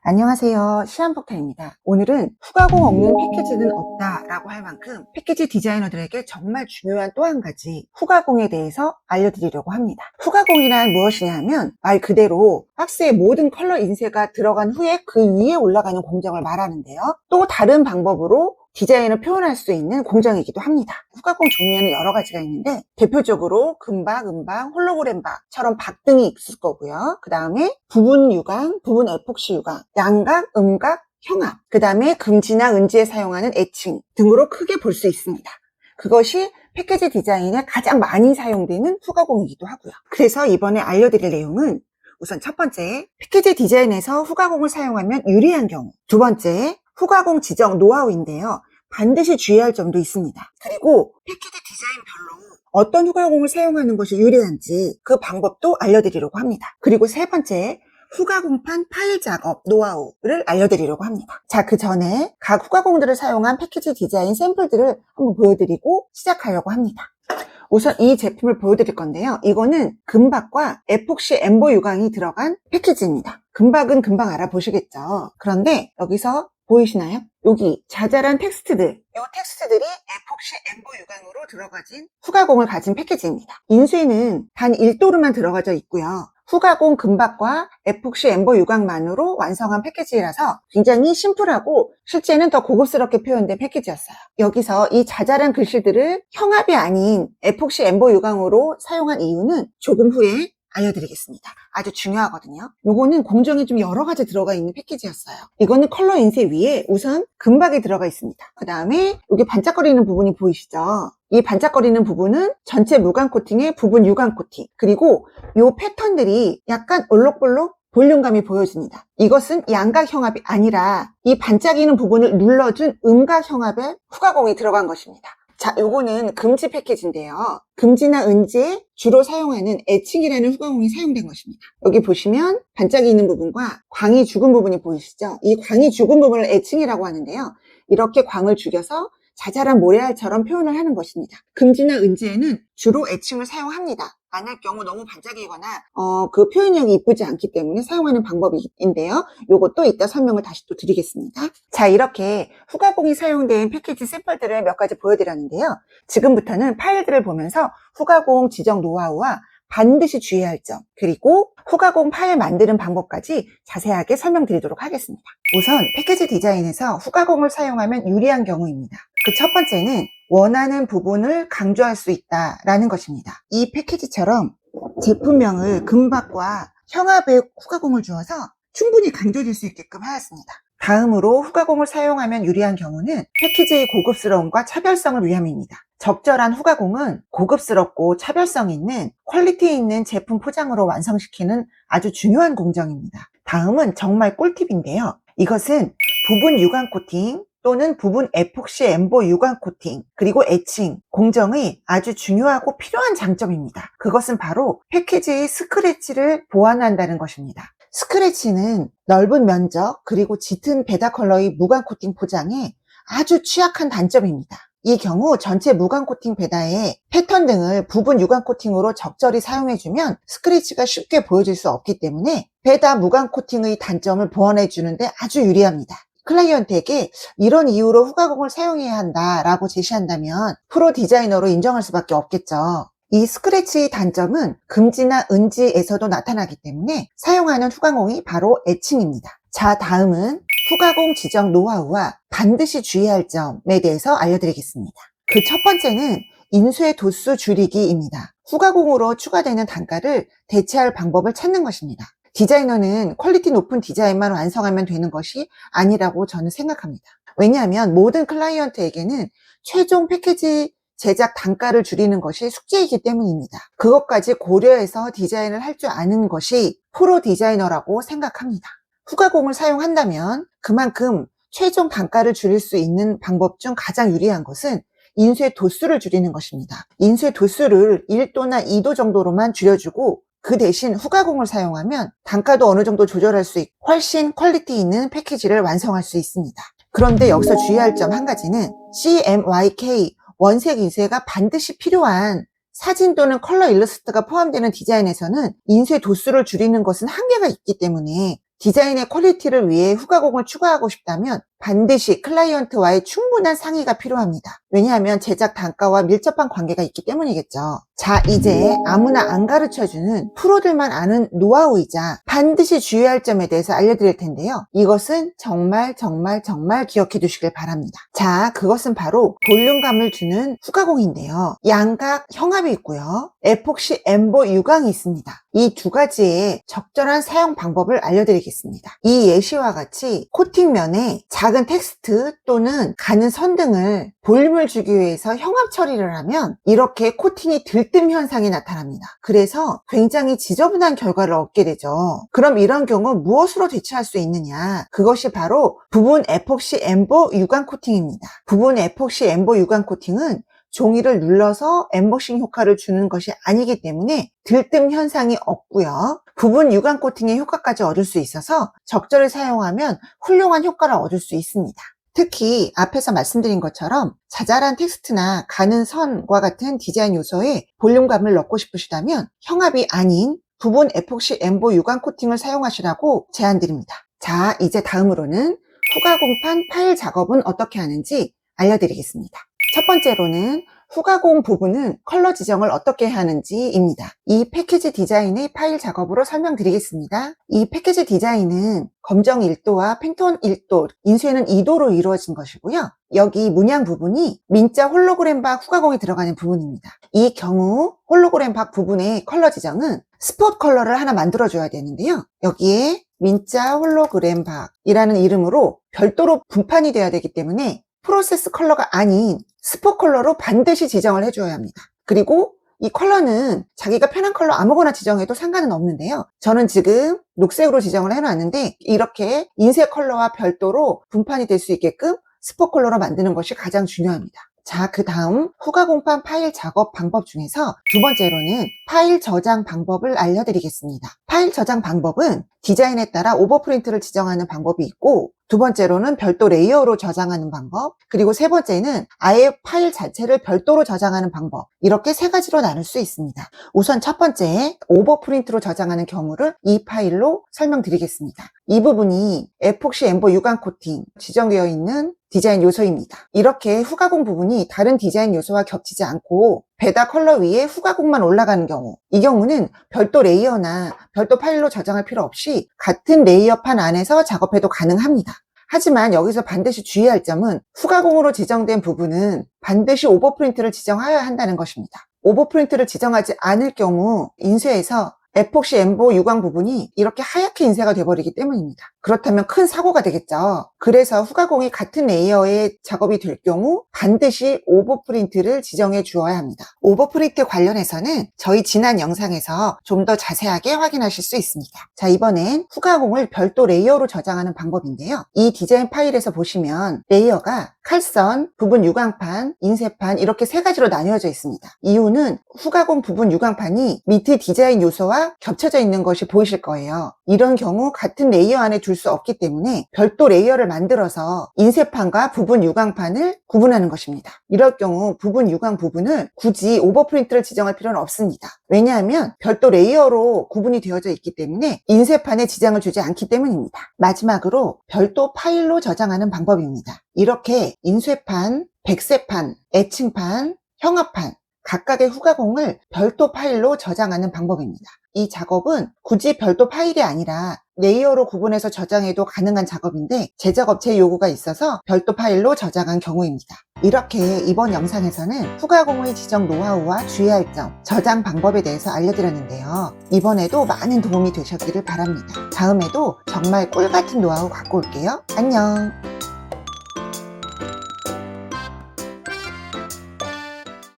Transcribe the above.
안녕하세요. 시한폭탄입니다. 오늘은 후가공 없는 패키지는 없다라고 할 만큼 패키지 디자이너들에게 정말 중요한 또 한 가지 후가공에 대해서 알려드리려고 합니다. 후가공이란 무엇이냐 하면 말 그대로 박스에 모든 컬러 인쇄가 들어간 후에 그 위에 올라가는 공정을 말하는데요. 또 다른 방법으로 디자인을 표현할 수 있는 공정이기도 합니다. 후가공 종류에는 여러 가지가 있는데 대표적으로 금박, 음박, 홀로그램박처럼 박 등이 있을 거고요. 그 다음에 부분 유광, 부분 에폭시 유광, 양각, 음각, 형압, 그 다음에 금지나 은지에 사용하는 애칭 등으로 크게 볼 수 있습니다. 그것이 패키지 디자인에 가장 많이 사용되는 후가공이기도 하고요. 그래서 이번에 알려드릴 내용은 우선 첫 번째, 패키지 디자인에서 후가공을 사용하면 유리한 경우. 두 번째, 후가공 지정 노하우인데요. 반드시 주의할 점도 있습니다. 그리고 패키지 디자인별로 어떤 후가공을 사용하는 것이 유리한지 그 방법도 알려드리려고 합니다. 그리고 세 번째, 후가공판 파일 작업 노하우를 알려드리려고 합니다. 자, 그 전에 각 후가공들을 사용한 패키지 디자인 샘플들을 한번 보여드리고 시작하려고 합니다. 우선 이 제품을 보여드릴 건데요. 이거는 금박과 에폭시 엠보 유광이 들어간 패키지입니다. 금박은 금방 알아보시겠죠. 그런데 여기서 보이시나요? 여기 자잘한 텍스트들, 이 텍스트들이 에폭시 엠보 유광으로 들어가진 후가공을 가진 패키지입니다. 인쇄는 단 1도르만 들어가져 있고요. 후가공 금박과 에폭시 엠보 유광만으로 완성한 패키지라서 굉장히 심플하고 실제는 더 고급스럽게 표현된 패키지였어요. 여기서 이 자잘한 글씨들을 형압이 아닌 에폭시 엠보 유광으로 사용한 이유는 조금 후에 알려드리겠습니다. 아주 중요하거든요. 요거는 공정이 좀 여러 가지 들어가 있는 패키지였어요. 이거는 컬러 인쇄 위에 우선 금박이 들어가 있습니다. 그 다음에 여기 반짝거리는 부분이 보이시죠? 이 반짝거리는 부분은 전체 무광 코팅의 부분 유광 코팅. 그리고 요 패턴들이 약간 올록볼록 볼륨감이 보여집니다. 이것은 양각 형압이 아니라 이 반짝이는 부분을 눌러준 음각 형압의 후가공이 들어간 것입니다. 자, 요거는 금지 패키지인데요. 금지나 은지에 주로 사용하는 애칭이라는 후가공이 사용된 것입니다. 여기 보시면 반짝이는 부분과 광이 죽은 부분이 보이시죠? 이 광이 죽은 부분을 애칭이라고 하는데요. 이렇게 광을 죽여서 자잘한 모래알처럼 표현을 하는 것입니다. 금지나 은지에는 주로 애칭을 사용합니다. 안 할 경우 너무 반짝이거나 그 표현력이 이쁘지 않기 때문에 사용하는 방법인데요. 요것도 이따 설명을 다시 또 드리겠습니다. 자, 이렇게 후가공이 사용된 패키지 샘플들을 몇 가지 보여드렸는데요. 지금부터는 파일들을 보면서 후가공 지정 노하우와 반드시 주의할 점, 그리고 후가공 파일 만드는 방법까지 자세하게 설명드리도록 하겠습니다. 우선 패키지 디자인에서 후가공을 사용하면 유리한 경우입니다. 그 첫 번째는 원하는 부분을 강조할 수 있다라는 것입니다. 이 패키지처럼 제품명을 금박과 형압에 후가공을 주어서 충분히 강조될 수 있게끔 하였습니다. 다음으로 후가공을 사용하면 유리한 경우는 패키지의 고급스러움과 차별성을 위함입니다. 적절한 후가공은 고급스럽고 차별성 있는 퀄리티 있는 제품 포장으로 완성시키는 아주 중요한 공정입니다. 다음은 정말 꿀팁인데요. 이것은 부분 유광 코팅 또는 부분 에폭시 엠보 유광 코팅, 그리고 애칭, 공정의 아주 중요하고 필요한 장점입니다. 그것은 바로 패키지의 스크래치를 보완한다는 것입니다. 스크래치는 넓은 면적 그리고 짙은 베다 컬러의 무광 코팅 포장에 아주 취약한 단점입니다. 이 경우 전체 무광 코팅 베다에 패턴 등을 부분 유광 코팅으로 적절히 사용해주면 스크래치가 쉽게 보여질 수 없기 때문에 베다 무광 코팅의 단점을 보완해 주는데 아주 유리합니다. 클라이언트에게 이런 이유로 후가공을 사용해야 한다라고 제시한다면 프로 디자이너로 인정할 수밖에 없겠죠. 이 스크래치의 단점은 금지나 은지에서도 나타나기 때문에 사용하는 후가공이 바로 애칭입니다. 자, 다음은 후가공 지정 노하우와 반드시 주의할 점에 대해서 알려드리겠습니다. 그 첫 번째는 인쇄 도수 줄이기입니다. 후가공으로 추가되는 단가를 대체할 방법을 찾는 것입니다. 디자이너는 퀄리티 높은 디자인만 완성하면 되는 것이 아니라고 저는 생각합니다. 왜냐하면 모든 클라이언트에게는 최종 패키지 제작 단가를 줄이는 것이 숙제이기 때문입니다. 그것까지 고려해서 디자인을 할 줄 아는 것이 프로 디자이너라고 생각합니다. 후가공을 사용한다면 그만큼 최종 단가를 줄일 수 있는 방법 중 가장 유리한 것은 인쇄 도수를 줄이는 것입니다. 인쇄 도수를 1도나 2도 정도로만 줄여주고 그 대신 후가공을 사용하면 단가도 어느 정도 조절할 수 있고 훨씬 퀄리티 있는 패키지를 완성할 수 있습니다. 그런데 여기서 주의할 점 한 가지는 CMYK 원색 인쇄가 반드시 필요한 사진 또는 컬러 일러스트가 포함되는 디자인에서는 인쇄 도수를 줄이는 것은 한계가 있기 때문에 디자인의 퀄리티를 위해 후가공을 추가하고 싶다면 반드시 클라이언트와의 충분한 상의가 필요합니다. 왜냐하면 제작 단가와 밀접한 관계가 있기 때문이겠죠. 자, 이제 아무나 안 가르쳐주는 프로들만 아는 노하우이자 반드시 주의할 점에 대해서 알려드릴 텐데요. 이것은 정말 기억해 두시길 바랍니다. 자, 그것은 바로 볼륨감을 주는 후가공인데요. 양각 형압이 있고요. 에폭시 엠보 유광이 있습니다. 이 두 가지의 적절한 사용 방법을 알려드리겠습니다. 이 예시와 같이 코팅면에 작은 텍스트 또는 가는 선 등을 볼륨을 주기 위해서 형압 처리를 하면 이렇게 코팅이 들뜸 현상이 나타납니다. 그래서 굉장히 지저분한 결과를 얻게 되죠. 그럼 이런 경우 무엇으로 대처할 수 있느냐? 그것이 바로 부분 에폭시 엠보 유광 코팅입니다. 부분 에폭시 엠보 유광 코팅은 종이를 눌러서 엠보싱 효과를 주는 것이 아니기 때문에 들뜸 현상이 없고요. 부분 유광 코팅의 효과까지 얻을 수 있어서 적절히 사용하면 훌륭한 효과를 얻을 수 있습니다. 특히 앞에서 말씀드린 것처럼 자잘한 텍스트나 가는 선과 같은 디자인 요소에 볼륨감을 넣고 싶으시다면 형압이 아닌 부분 에폭시 엠보 유광 코팅을 사용하시라고 제안드립니다. 자, 이제 다음으로는 후가공판 파일 작업은 어떻게 하는지 알려드리겠습니다. 첫 번째로는 후가공 부분은 컬러 지정을 어떻게 하는지입니다. 이 패키지 디자인의 파일 작업으로 설명드리겠습니다. 이 패키지 디자인은 검정 1도와 팬톤 1도, 인쇄는 2도로 이루어진 것이고요. 여기 문양 부분이 민자 홀로그램 박 후가공이 들어가는 부분입니다. 이 경우 홀로그램 박 부분의 컬러 지정은 스폿 컬러를 하나 만들어줘야 되는데요. 여기에 민자 홀로그램 박이라는 이름으로 별도로 분판이 돼야 되기 때문에 프로세스 컬러가 아닌 스폿 컬러로 반드시 지정을 해줘야 합니다. 그리고 이 컬러는 자기가 편한 컬러 아무거나 지정해도 상관은 없는데요. 저는 지금 녹색으로 지정을 해놨는데 이렇게 인쇄 컬러와 별도로 분판이 될 수 있게끔 스폿 컬러로 만드는 것이 가장 중요합니다. 자, 그 다음 후가공판 파일 작업 방법 중에서 두 번째로는 파일 저장 방법을 알려드리겠습니다. 파일 저장 방법은 디자인에 따라 오버프린트를 지정하는 방법이 있고, 두 번째로는 별도 레이어로 저장하는 방법, 그리고 세 번째는 아예 파일 자체를 별도로 저장하는 방법, 이렇게 세 가지로 나눌 수 있습니다. 우선 첫 번째, 오버프린트로 저장하는 경우를 이 파일로 설명드리겠습니다. 이 부분이 에폭시 엠보 유광 코팅 지정되어 있는 디자인 요소입니다. 이렇게 후가공 부분이 다른 디자인 요소와 겹치지 않고 베다 컬러 위에 후가공만 올라가는 경우, 이 경우는 별도 레이어나 별도 파일로 저장할 필요 없이 같은 레이어판 안에서 작업해도 가능합니다. 하지만 여기서 반드시 주의할 점은 후가공으로 지정된 부분은 반드시 오버프린트를 지정하여야 한다는 것입니다. 오버프린트를 지정하지 않을 경우 인쇄에서 에폭시 엠보 유광 부분이 이렇게 하얗게 인쇄가 돼버리기 때문입니다. 그렇다면 큰 사고가 되겠죠. 그래서 후가공이 같은 레이어의 작업이 될 경우 반드시 오버프린트를 지정해 주어야 합니다. 오버프린트 관련해서는 저희 지난 영상에서 좀 더 자세하게 확인하실 수 있습니다. 자, 이번엔 후가공을 별도 레이어로 저장하는 방법인데요. 이 디자인 파일에서 보시면 레이어가 칼선, 부분 유광판, 인쇄판 이렇게 세 가지로 나뉘어져 있습니다. 이유는 후가공 부분 유광판이 밑에 디자인 요소와 겹쳐져 있는 것이 보이실 거예요. 이런 경우 같은 레이어 안에 둘 수 없기 때문에 별도 레이어를 만들어서 인쇄판과 부분 유광판을 구분하는 것입니다. 이럴 경우 부분 유광 부분을 굳이 오버프린트를 지정할 필요는 없습니다. 왜냐하면 별도 레이어로 구분이 되어져 있기 때문에 인쇄판에 지장을 주지 않기 때문입니다. 마지막으로 별도 파일로 저장하는 방법입니다. 이렇게 인쇄판, 백쇄판, 애칭판, 형압판 각각의 후가공을 별도 파일로 저장하는 방법입니다. 이 작업은 굳이 별도 파일이 아니라 레이어로 구분해서 저장해도 가능한 작업인데 제작업체의 요구가 있어서 별도 파일로 저장한 경우입니다. 이렇게 이번 영상에서는 후가공의 지정 노하우와 주의할 점, 저장 방법에 대해서 알려드렸는데요. 이번에도 많은 도움이 되셨기를 바랍니다. 다음에도 정말 꿀같은 노하우 갖고 올게요. 안녕!